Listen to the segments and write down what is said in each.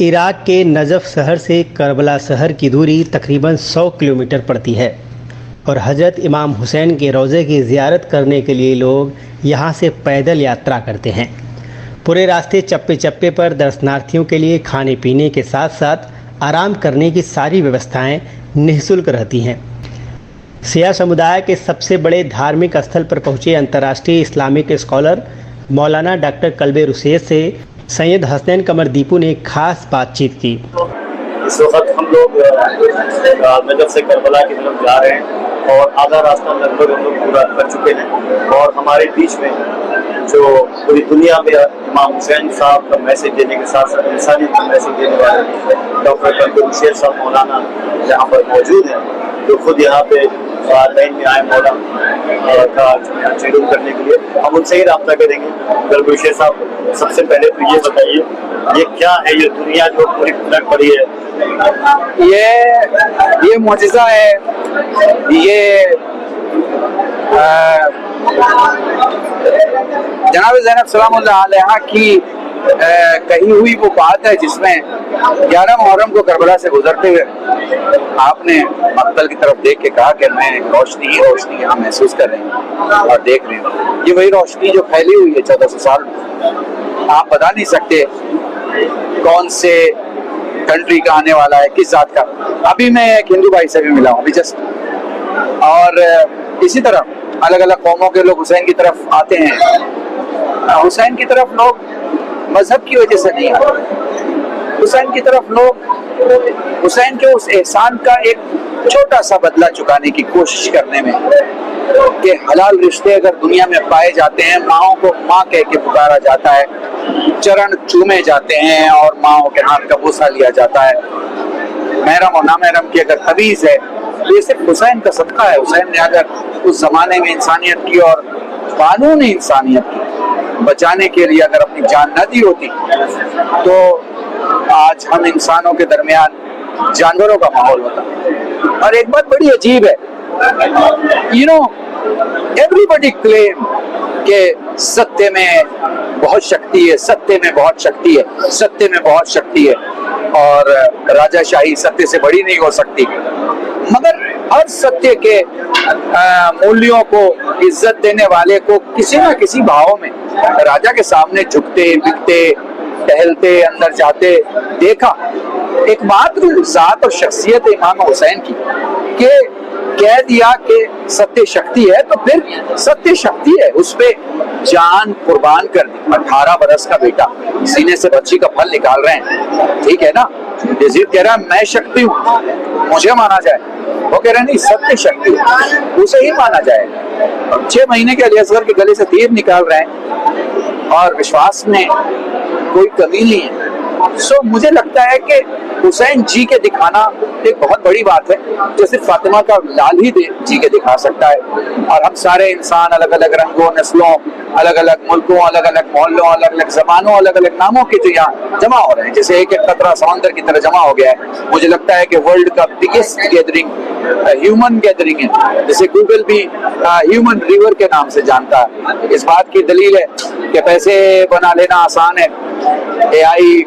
Iraq के Najaf शहर से करबला शहर की दूरी तकरीबन 100 किलोमीटर पड़ती है और हज़रत इमाम हुसैन के रोज़े की ज़ियारत करने के लिए लोग यहाँ से पैदल यात्रा करते हैं। पूरे रास्ते चप्पे चप्पे पर दर्शनार्थियों के लिए खाने पीने के साथ साथ आराम करने की सारी व्यवस्थाएं निःशुल्क रहती हैं। शिया समुदाय के सबसे बड़े धार्मिक स्थल पर पहुँचे अंतर्राष्ट्रीय इस्लामिक स्कॉलर मौलाना डॉक्टर कल्बे रुसैद से सैयद हसनैन कमर दीपू ने खास बातचीत की। इस वक्त हम लोग नजफ से करबला की तरफ जा रहे हैं और आधा रास्ता लगभग हम लोग पूरा कर चुके हैं और हमारे बीच में जो पूरी दुनिया में इमाम हुसैन साहब का मैसेज देने के साथ साथ इंसानियत का मैसेज देने वाले डॉक्टर कल्बे रुसैद साहब मौलाना यहाँ पर मौजूद हैं, जो खुद यहाँ पे लाइन में आए मौला का शेड्यूल करने के लिए। हम उनसे ही रब्ता करेंगे। कल्बे रुसैद साहब, सबसे पहले तो ये बताइए, ये क्या है ये दुनिया जो पूरी पलट पड़ी है? ये मुअजिज़ा है। ये जनाब ज़ैनब सलामुल्लाह अलैहा की कही हुई वो बात है जिसमें 11 मुहर्रम को करबला से गुजरते हुए आपने मक्तल की तरफ देख के कहा कि मैं रोशनी ही रोशनी यहाँ महसूस कर रही हूँ और देख रही हूँ। ये वही रोशनी जो फैली हुई है 1400 साल। आप बता नहीं सकते कौन से कंट्री का आने वाला है, किस जात का। अभी मैं एक हिंदू भाई से भी मिला हूँ अभी जस्ट, और इसी तरह अलग अलग कौमों के लोग हुसैन की तरफ आते हैं। हुसैन की तरफ लोग मजहब की वजह से नहीं आते, हुसैन की तरफ लोग हुसैन के उस एहसान का एक छोटा सा बदला चुकाने की कोशिश करने में, कि हलाल रिश्ते अगर दुनिया में पाए जाते हैं, माओ को माँ कह के पुकारा जाता है, चरण चूमे जाते हैं और माओ के हाथ का बोसा लिया जाता है, महरम और नामहरम की अगर तमीज है, तो ये सिर्फ हुसैन का सदका है। हुसैन ने अगर उस जमाने में इंसानियत की और कानून इंसानियत की बचाने के लिए अगर अपनी जान न दी होती तो आज हम इंसानों के दरमियान जानवरों का माहौल होता। और एक बात बड़ी अजीब है, एवरीबडी क्लेम के सत्य में बहुत शक्ति है, सत्य में बहुत शक्ति है, सत्य में बहुत शक्ति है, और राजाशाही सत्य से बड़ी नहीं हो सकती। मगर हर सत्य के मूल्यों को इज्जत देने वाले को किसी न किसी भाव में राजा के सामने झुकते बिकते टहलते अंदर जाते देखा। एक मात्र जात और शख्सियत इमाम हुसैन की कि कह दिया कि सत्य शक्ति है तो फिर सत्य शक्ति है, उस पे जान कुर्बान कर दी। 18 बरस का बेटा सीने से बच्ची का फल निकाल रहे हैं, ठीक है ना। यजीद कह रहा है मैं शक्ति हूँ, मुझे माना जाए। वो कह रहे नहीं, सत्य शक्ति है, उसे ही माना जाएगा। अब 6 महीने के अली असगर के गले से तीर निकाल रहे हैं और विश्वास में कोई कमी नहीं है। मुझे लगता है कि हुसैन जी के दिखाना एक बहुत बड़ी बात है, जो सिर्फ फातिमा का लाल ही जी के दिखा सकता है। और हम सारे इंसान अलग अलग रंगों, नस्लों, अलग अलग मुल्कों, अलग अलग मोहल्लों, अलग अलग जबानों, अलग अलग नामों के जो यहाँ जमा हो रहे हैं, जैसे एक एक कतरा समंदर की तरह जमा हो गया है। मुझे लगता है कि वर्ल्ड का बिगेस्ट गैदरिंग ह्यूमन गैदरिंग है, जैसे गूगल भी ह्यूमन रिवर के नाम से जानता है। इस बात की दलील है कि पैसे बना लेना आसान है, AI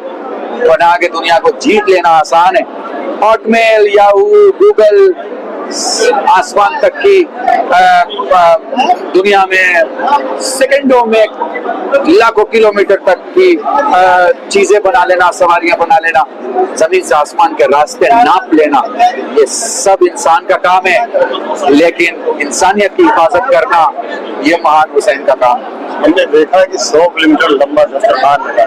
बना के दुनिया को जीत लेना आसान है, हॉटमेल, याहू, गूगल, आसमान तक की दुनिया में सेकंडों में लाखों किलोमीटर तक की चीजें बना लेना, सवारियां बना लेना, जमीन से आसमान के रास्ते नाप लेना, ये सब इंसान का काम है। लेकिन इंसानियत की हिफाजत करना ये महान हुसैन का काम है। हमने देखा है कि 100 किलोमीटर लंबा दस्तरखान लगा,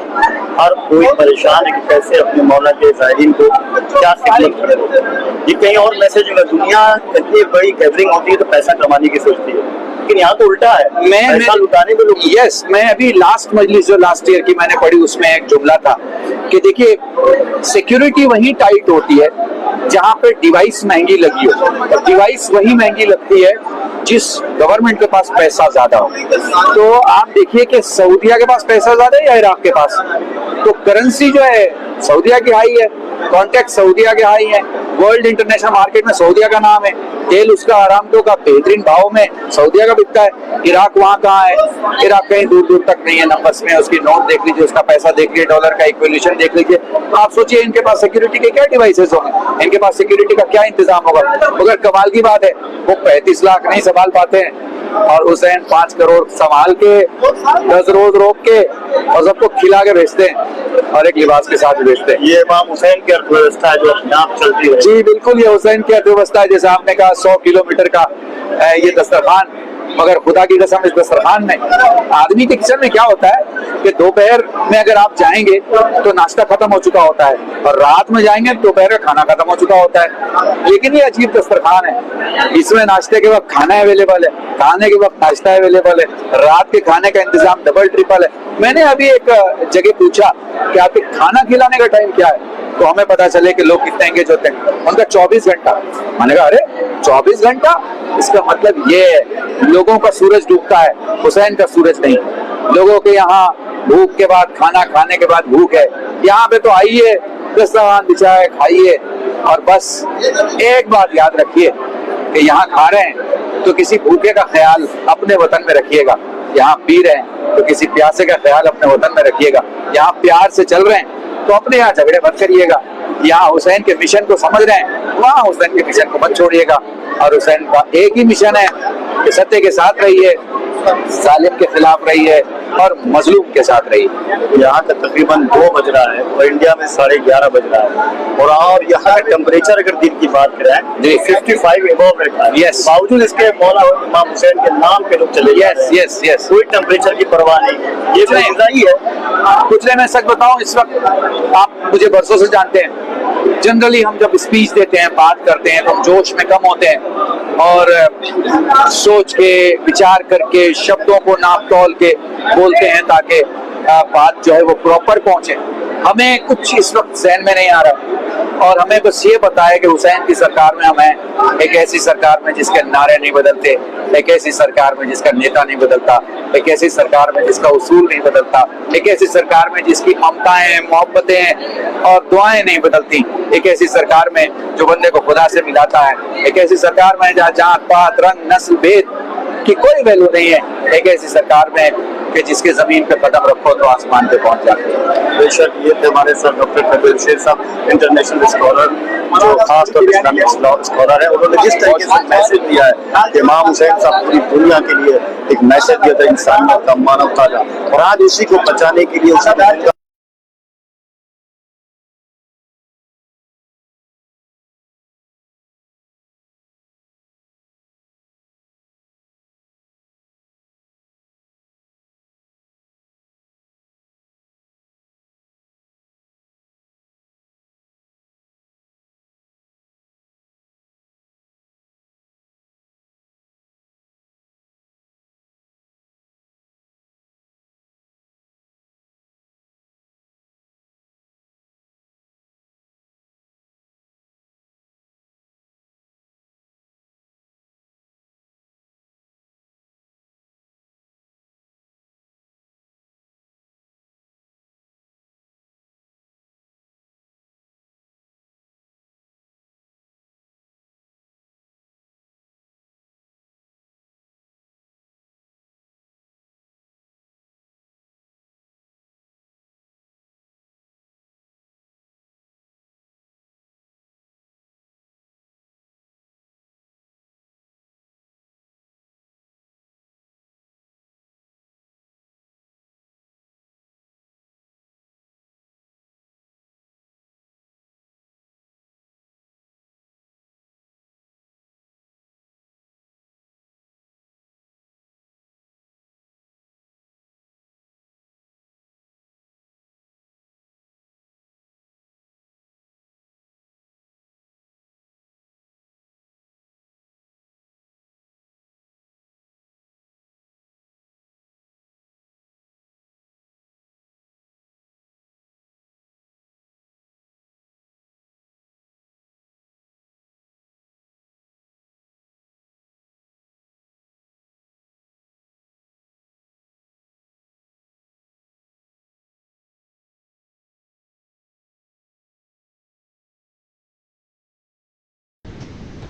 हर कोई परेशान है कि कैसे अपने मौला के ज़ाहिरीन को क्या खिदमत करें। ये कहीं और मैसेज होगा, दुनिया इतनी बड़ी गैदरिंग होती है तो पैसा कमाने की सोचती है, लेकिन यहाँ तो उल्टा है, पैसा लुटाने को लोग। यस, मैं अभी लास्ट मजलिस जो लास्ट ईयर की मैंने पढ़ी उसमें एक जुमला था कि देखिए सिक्योरिटी वहीं टाइट होती है जहाँ पे डिवाइस महंगी लगी हो, और डिवाइस वही महंगी लगती है जिस गवर्नमेंट के पास पैसा ज्यादा हो। तो आप देखिए कि सऊदिया के पास पैसा ज्यादा है या इराक के पास, तो करेंसी जो है सऊदिया की हाई है, कॉन्टैक्ट सऊदिया के हाई है, वर्ल्ड इंटरनेशनल मार्केट में सऊदिया का नाम है। तेल उसका आरामको का बेहतरीन भाव में सऊदीया का बिकता है। इराक वहाँ कहाँ है? इराक कहीं दूर दूर तक नहीं है नंबर्स में। उसकी नोट देख लीजिए, उसका पैसा देख लीजिए, डॉलर का इक्विलेशन देख लीजिए। आप सोचिए इनके पास सिक्योरिटी के क्या डिवाइसेस होंगे, इनके पास सिक्योरिटी का क्या इंतजाम होगा। मगर कमाल की बात है, वो 35 लाख नहीं संभाल पाते हैं और हुसैन 5 करोड़ संभाल के 10 रोज रोक के और सबको खिला के भेजते हैं और एक लिबास के साथ भेजते हैं। ये इमाम हुसैन की अर्थव्यवस्था है जो अपने आप चलती है। जी बिल्कुल, ये हुसैन की अर्थव्यवस्था है। जैसे आपने कहा 100 किलोमीटर का ये दस्तरखान, मगर खुदा की कसम इस दस्तरखान में आदमी के किचन में क्या होता है कि दोपहर में अगर आप जाएंगे तो नाश्ता खत्म हो चुका होता है और रात में जाएंगे तो दोपहर का खाना खत्म हो चुका होता है। लेकिन ये अजीब दस्तरखान है, इसमें नाश्ते के वक्त खाना अवेलेबल है, खाने के वक्त नाश्ता अवेलेबल है, रात के खाने का इंतजाम डबल ट्रिपल है। मैंने अभी एक जगह पूछा कि आपके खाना खिलाने का टाइम क्या है, तो हमें पता चले कि लोग कितने एंगेज होते हैं। उनका 24 घंटा। मैंने कहा अरे 24 घंटा, इसका मतलब ये है लोगों का सूरज डूबता है, हुसैन का सूरज नहीं। लोगों के यहाँ भूख के बाद खाना, खाने के बाद भूख है। यहाँ पे तो आइए, दस्तरखान बिछाए, खाइए और बस एक बात याद रखिए कि यहाँ खा रहे हैं तो किसी भूखे का ख्याल अपने वतन में रखिएगा, यहाँ पी रहे हैं तो किसी प्यासे का ख्याल अपने वतन में रखिएगा, यहाँ प्यार से चल रहे हैं तो अपने यहाँ झगड़े मत करिएगा, यहाँ हुसैन के मिशन को समझ रहे हैं वहाँ हुसैन के मिशन को मत छोड़िएगा। और हुसैन का एक ही मिशन है कि सत्य के साथ रहिए, जालिम के खिलाफ रहिए और मजलूम के साथ रहिए। यहाँ का तकरीबन 2 बज रहा है और इंडिया में 11:30 बज रहा है और यहाँ का टेम्परेचर अगर दिन की बात करें जी 55 एबव रहता है। Yes. बावजूद इसके मौला इमाम हुसैन के नाम पे लोग चले यस यस यस, कोई टेम्परेचर की परवाह नहीं। ये ही है। कुछ मैं सच बताऊं, इस वक्त आप मुझे बरसों से जानते हैं, जनरली हम जब स्पीच देते हैं, बात करते हैं तो हम जोश में कम होते हैं और सोच के, विचार करके, शब्दों को नाप तोल के बोलते हैं ताकि बात जो है वो प्रॉपर पहुंचे। हमें कुछ इस वक्त ज़हन में नहीं आ रहा और हमें बस ये पता है कि हुसैन की सरकार में हम हैं, एक ऐसी सरकार में जिसके नारे नहीं बदलते, एक ऐसी सरकार में जिसका नेता नहीं बदलता, एक ऐसी सरकार में जिसका उसूल नहीं बदलता, एक ऐसी सरकार में जिसकी ममताएं, मोहब्बतें और दुआएं नहीं बदलती, एक ऐसी सरकार में जो बंदे को खुदा से मिलाता है, एक ऐसी सरकार में जहाँ जात पात रंग नस्ल भेद की कोई वैल्यू नहीं है, एक ऐसी सरकार में कि जिसके जमीन पे कदम रखो तो आसमान पे पहुंच जाते हैं। बेशक ये थे हमारे सर डॉक्टर कबीर शेर साहब, इंटरनेशनल स्कॉलर जो खास तौर पर इस्लामिक स्कॉलर है। उन्होंने जिस तरीके से मैसेज दिया है कि इमाम हुसैन साहब पूरी दुनिया के लिए एक मैसेज दिया था इंसानियत का, मानवता का, और आज उसी को बचाने के लिए उसी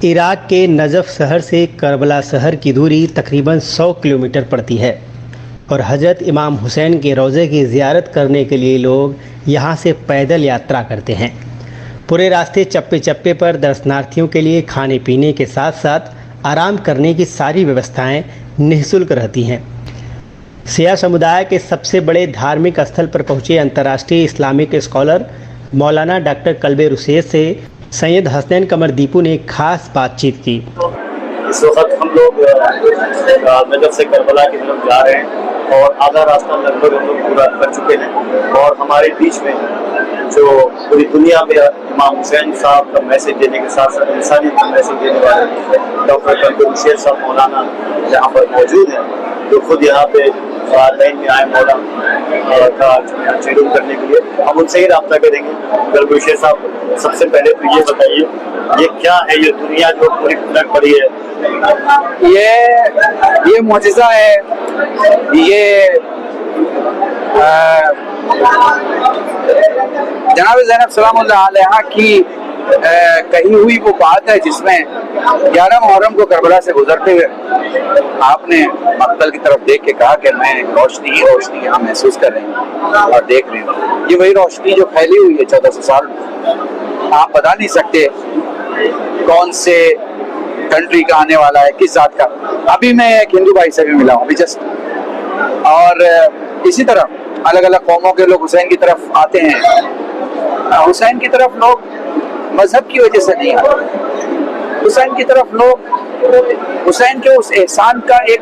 इराक के नजफ शहर से करबला शहर की दूरी तकरीबन 100 किलोमीटर पड़ती है और हज़रत इमाम हुसैन के रोज़े की ज़ियारत करने के लिए लोग यहाँ से पैदल यात्रा करते हैं। पूरे रास्ते चप्पे चप्पे पर दर्शनार्थियों के लिए खाने पीने के साथ साथ आराम करने की सारी व्यवस्थाएं निःशुल्क रहती हैं। शिया समुदाय के सबसे बड़े धार्मिक स्थल पर पहुँचे अंतर्राष्ट्रीय इस्लामिक स्कॉलर मौलाना डॉक्टर कल्बे रुसैद से सैयद हसनैन कमर दीपू ने खास बातचीत की। इस वक्त हम लोग नजफ से करबला की तरफ जा रहे हैं और आधा रास्ता लगभग हम लोग पूरा कर चुके हैं और हमारे बीच में जो पूरी दुनिया में इमाम हुसैन साहब का मैसेज देने के साथ साथ इंसानियत का मैसेज देने वाले डॉक्टर कल्बे रुसैद साहब मौलाना यहाँ पर मौजूद हैं, जो खुद यहाँ पे लाइन में आए मौला का शेड्यूल करने के लिए। हम उनसे ही रब्ता करेंगे। कल्बे रुसैद साहब, सबसे पहले तो ये बताइए, ये क्या है ये दुनिया जो पूरी फलक पड़ी है? ये मुअजिज़ा है, ये जनाब ज़ैनब सलामुल्लाह अलैहा की कही हुई वो बात है जिसमें 11 मुहर्रम को करबला से गुजरते हुए आपने मक्तल की तरफ देख के कहा कि मैं रोशनी ही रोशनी यहाँ महसूस कर रही हूँ और देख रही हूँ। ये वही रोशनी जो फैली हुई है 1400 साल। आप बता नहीं सकते कौन से कंट्री का आने वाला है, किस जात का। अभी मैं एक हिंदू भाई से भी मिला हूँ अभी जस्ट, और इसी तरह अलग अलग कौमों के लोग हुसैन की तरफ आते हैं। हुसैन की तरफ लोग मजहब की वजह से नहीं आते, हुसैन की तरफ लोग हुसैन के उस एहसान का एक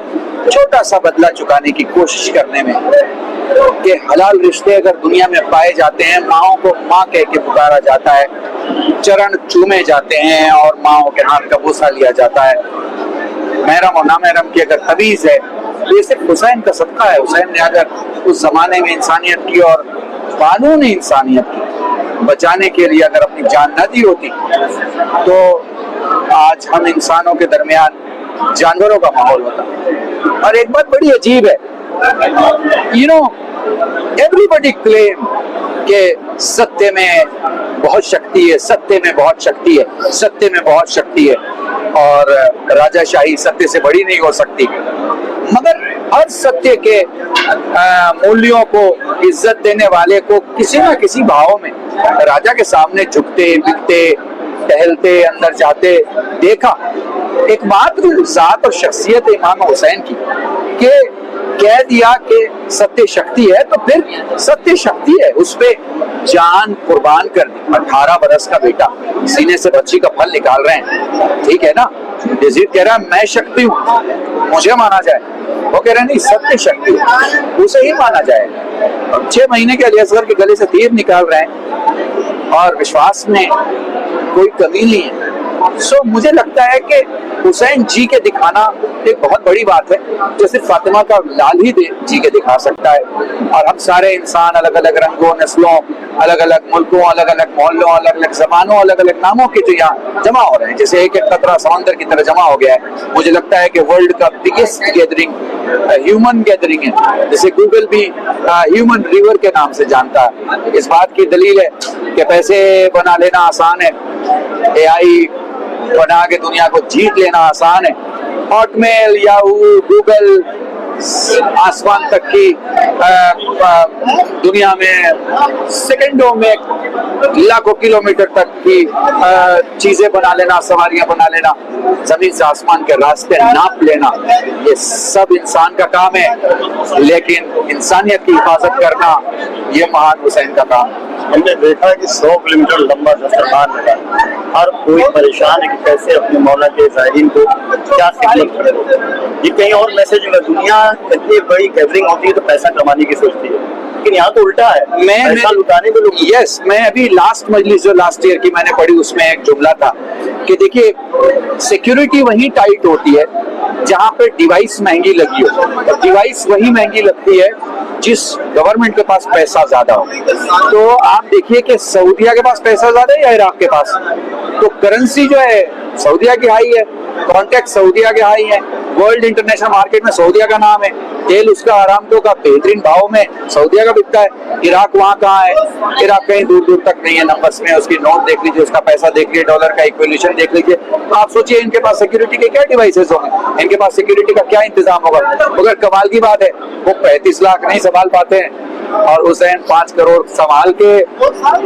छोटा सा बदला चुकाने की कोशिश करने में, कि हलाल रिश्ते अगर दुनिया में पाए जाते हैं, माओं को माँ कह के पुकारा जाता है, चरण चूमे जाते हैं और माओं के हाथ का बोसा लिया जाता है, महरम और नामहरम की अगर तमीज है, तो ये सिर्फ हुसैन का सदका है। हुसैन ने अगर उस जमाने में इंसानियत की और कानून इंसानियत की बचाने के लिए अगर अपनी जान न दी होती तो आज हम इंसानों के दरमियान जानवरों का माहौल होता। और एक बात बड़ी अजीब है, यू नो एवरीबडी क्लेम के सत्य में बहुत शक्ति है, सत्य में बहुत शक्ति है, सत्य में बहुत शक्ति है और राजाशाही सत्य से बड़ी नहीं हो सकती। मगर हर सत्य के मूल्यों को इज्जत देने वाले को किसी न किसी भाव में राजा के सामने झुकते बिकते टहलते अंदर जाते देखा। एक मात्र जात और शख्सियत इमाम हुसैन की कि कह दिया कि सत्य शक्ति है तो फिर सत्य शक्ति है, उस पे जान कुर्बान कर दी। 18 बरस का बेटा सीने से बच्ची का फल निकाल रहे हैं, ठीक है ना। यजीद कह रहा है मैं शक्ति हूँ, मुझे माना जाए। वो कह रहे हैं नहीं, सत्य शक्ति है, उसे ही माना जाए। 6 महीने के अली असगर के गले से तीर निकाल रहे हैं और विश्वास में कोई कमी नहीं है। मुझे लगता है कि हुसैन जी के दिखाना एक बहुत बड़ी बात है, जो सिर्फ फातिमा का लाल ही जी के दिखा सकता है। और हम सारे इंसान अलग अलग रंगों, नस्लों, अलग अलग मुल्कों, अलग अलग मोहल्लों, अलग अलग जबानों, अलग अलग नामों के जो यहाँ जमा हो रहे हैं, जैसे एक एक कतरा समंदर की तरह जमा हो गया है। मुझे लगता है कि वर्ल्ड का बिगेस्ट गैदरिंग ह्यूमन गैदरिंग है, जैसे गूगल भी ह्यूमन रिवर के नाम से जानता है। इस बात की दलील है कि पैसे बना लेना आसान है, AI बना के दुनिया को जीत लेना आसान है। हॉटमेल, याहू, गूगल आसमान तक की दुनिया में सेकंडों में लाखों किलोमीटर तक की चीजें बना लेना, सवारियां बना लेना, जमीन से आसमान के रास्ते नाप लेना, ये सब इंसान का काम है। लेकिन इंसानियत की हिफाजत करना ये महान हुसैन का काम है। हमने देखा कि 100 किलोमीटर लंबा दस्तरखान लगा, हर कोई परेशान है कि कैसे अपने मौला के ज़ाहिरीन को क्या खिदमत करे। ये कहीं और मैसेज होगा, दुनिया इतनी बड़ी गैदरिंग होती है तो पैसा कमाने की सोचती है, लेकिन यहाँ तो उल्टा है, पैसा लुटाने को लोग। यस, मैं अभी लास्ट मजलिस जो लास्ट ईयर की मैंने पढ़ी उसमें एक जुमला था कि देखिए सिक्योरिटी वहीं टाइट होती है जहाँ पे डिवाइस महंगी लगी हो। डिवाइस वही महंगी लगती है जिस गवर्नमेंट के पास पैसा ज्यादा हो। तो आप देखिए कि सऊदीया के पास पैसा ज्यादा है या इराक के पास, तो करेंसी जो है सऊदीया की हाई है, कॉन्टैक्ट सऊदीया के हाई है, वर्ल्ड इंटरनेशनल मार्केट में सऊदीया का नाम है। तेल उसका आरामको का बेहतरीन भाव में सऊदीया का बिकता है। इराक वहाँ कहाँ है? इराक कहीं दूर दूर तक नहीं है नंबर्स में। उसकी नोट देख लीजिए, उसका पैसा देख लीजिए, डॉलर का इक्विलेशन देख लीजिए। आप सोचिए इनके पास सिक्योरिटी के क्या डिवाइसेस होंगे, इनके पास सिक्योरिटी का क्या इंतजाम होगा। मगर कमाल की बात है, वो 35 लाख नहीं संभाल पाते हैं और हुसैन 5 करोड़ संभाल के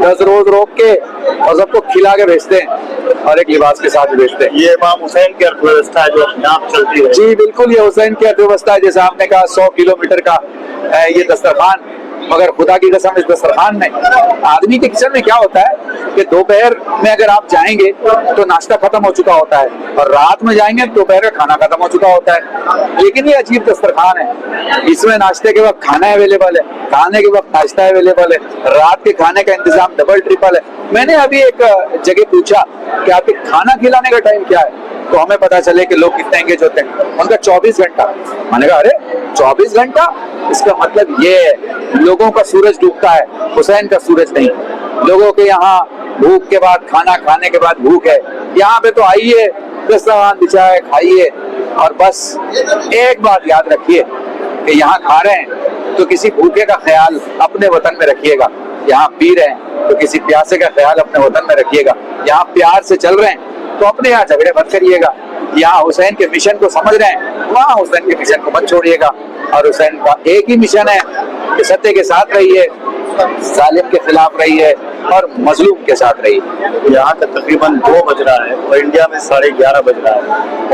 10 रोज रोक के और सबको खिला के भेजते हैं और एक लिबास के साथ भेजते हैं। ये इमाम हुसैन की अर्थव्यवस्था है जो अपने आप चलती है। जी बिल्कुल, ये हुसैन की अर्थव्यवस्था है। जैसे आपने कहा 100 किलोमीटर का ये दस्तरखान, मगर खुदा की कसम इस दस्तरखान में आदमी के किचन में क्या होता है कि दोपहर में अगर आप जाएंगे तो नाश्ता खत्म हो चुका होता है और रात में जाएंगे तो दोपहर का खाना खत्म हो चुका होता है। लेकिन ये अजीब दस्तरखान है, इसमें नाश्ते के वक्त खाना अवेलेबल है, खाने के वक्त नाश्ता अवेलेबल है, रात के खाने का इंतजाम डबल ट्रिपल है। मैंने अभी एक जगह पूछा कि आपके खाना खिलाने का टाइम क्या है, तो हमें पता चले कि लोग कितने एंगेज होते हैं। उनका 24 घंटा। मैंने कहा अरे 24 घंटा, इसका मतलब ये है लोगों का सूरज डूबता है, हुसैन का सूरज नहीं। लोगों के यहाँ भूख के बाद खाना, खाने के बाद भूख है। यहाँ पे तो आइए, दस्तरखान बिछाए, खाइए और बस एक बात याद रखिए कि यहाँ खा रहे हैं तो किसी भूखे का ख्याल अपने वतन में रखिएगा, यहाँ पी रहे हैं तो किसी प्यासे का ख्याल अपने वतन में रखिएगा, यहाँ प्यार से चल रहे हैं तो अपने यहाँ झगड़े मत करिएगा, यहाँ हुसैन के मिशन को समझ रहे हैं वहाँ हुसैन के मिशन को मत छोड़िएगा। और हुसैन का एक ही मिशन है कि सत्य के साथ रहिए, जालिम के खिलाफ रहिए और मजलूम के साथ रहिए। यहाँ का तकरीबन 2 बज रहा है और इंडिया में 11:30 बज रहा है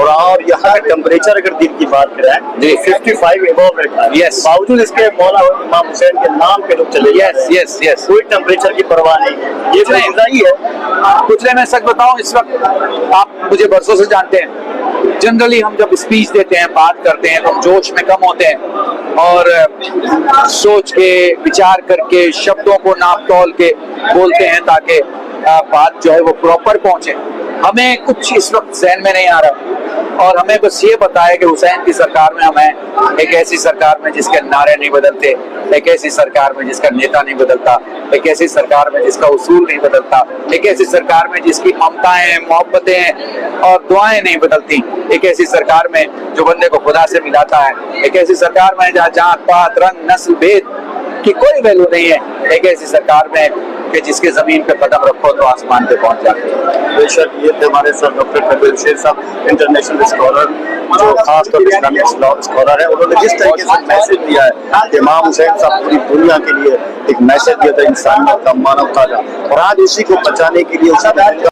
और यहाँ का टेम्परेचर अगर दिन की बात करें जी 55 एबव रहता है। Yes. बावजूद इसके मौला इमाम हुसैन के नाम पे लोग चले यस यस यस, कोई टेम्परेचर की परवाह नहीं। ये जो ही है कुछ मैं सच बताऊं, इस वक्त आप मुझे बरसों से जानते हैं, जनरली हम जब स्पीच देते हैं, बात करते हैं तो हम जोश में कम होते हैं और सोच के, विचार करके, शब्दों को नाप तोल के बोलते हैं ताकि बात जो है वो प्रॉपर पहुंचे। हमें कुछ इस वक्त ज़हन में नहीं आ रहा और हमें बस ये पता है कि हुसैन की सरकार में हम हैं, एक ऐसी सरकार में जिसके नारे नहीं बदलते, एक ऐसी सरकार में जिसका नेता नहीं बदलता, एक ऐसी सरकार में जिसका उसूल नहीं बदलता, एक ऐसी सरकार में जिसकी ममताएं, मोहब्बतें और दुआएं नहीं बदलती, एक ऐसी सरकार में जो बंदे को खुदा से मिलाता है, एक ऐसी सरकार में जहाँ जात पात रंग नस्ल भेद की कोई वैल्यू नहीं है, एक ऐसी सरकार में कि जिसके जमीन पे कदम रखो तो आसमान पे पहुंच जाते हैं। बेशक ये थे हमारे सर डॉक्टर कबीर शेर साहब, इंटरनेशनल स्कॉलर जो खास तौर पर इस्लामिक स्कॉलर है। उन्होंने जिस तरीके से मैसेज दिया है कि इमाम हुसैन साहब पूरी दुनिया के लिए एक मैसेज दिया था इंसानियत का, मानवता का, और आज उसी को बचाने के लिए उसी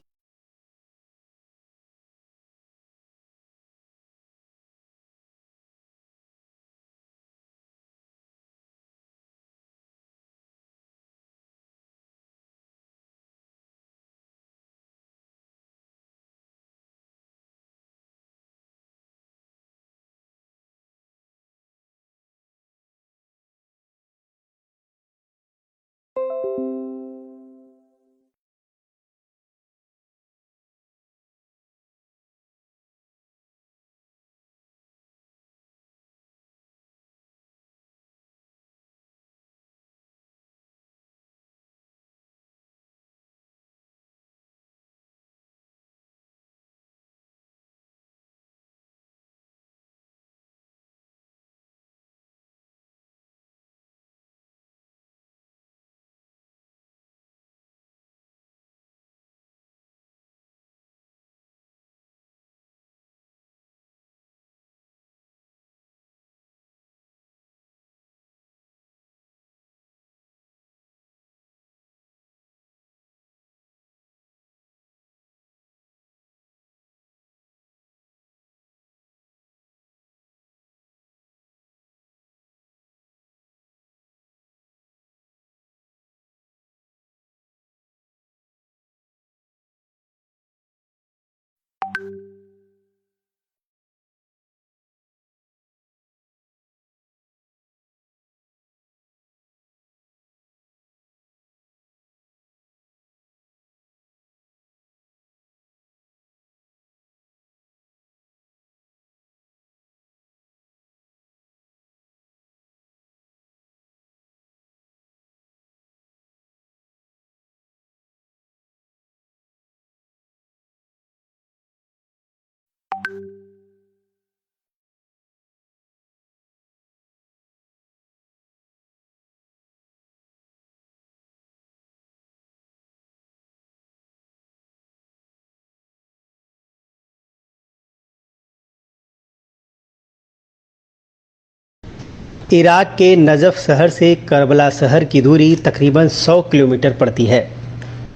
इराक के नजफ शहर से करबला शहर की दूरी तकरीबन 100 किलोमीटर पड़ती है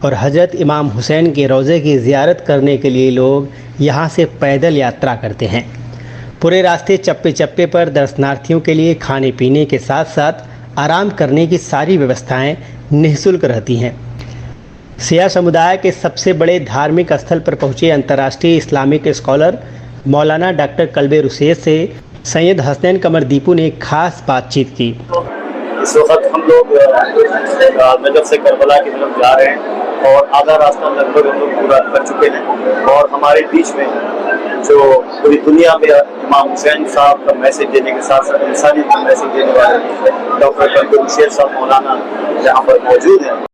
और हजरत इमाम हुसैन के रोज़े की ज़ियारत करने के लिए लोग यहाँ से पैदल यात्रा करते हैं। पूरे रास्ते चप्पे चप्पे पर दर्शनार्थियों के लिए खाने पीने के साथ साथ आराम करने की सारी व्यवस्थाएं निःशुल्क रहती हैं। शिया समुदाय के सबसे बड़े धार्मिक स्थल पर पहुंचे अंतर्राष्ट्रीय इस्लामिक स्कॉलर मौलाना डॉक्टर कल्बे रुसैद से सैयद हसनैन कमर दीपू ने खास बातचीत की। इस वक्त हम लोग नजफ से करबला की तरफ जा रहे हैं और आधा रास्ता लगभग हम लोग पूरा कर चुके हैं और हमारे बीच में जो पूरी दुनिया में इमाम हुसैन साहब का मैसेज देने के साथ साथ इंसानियत का मैसेज देने वाले डॉक्टर कल्बे रुसैद साहब मौलाना यहाँ पर मौजूद हैं।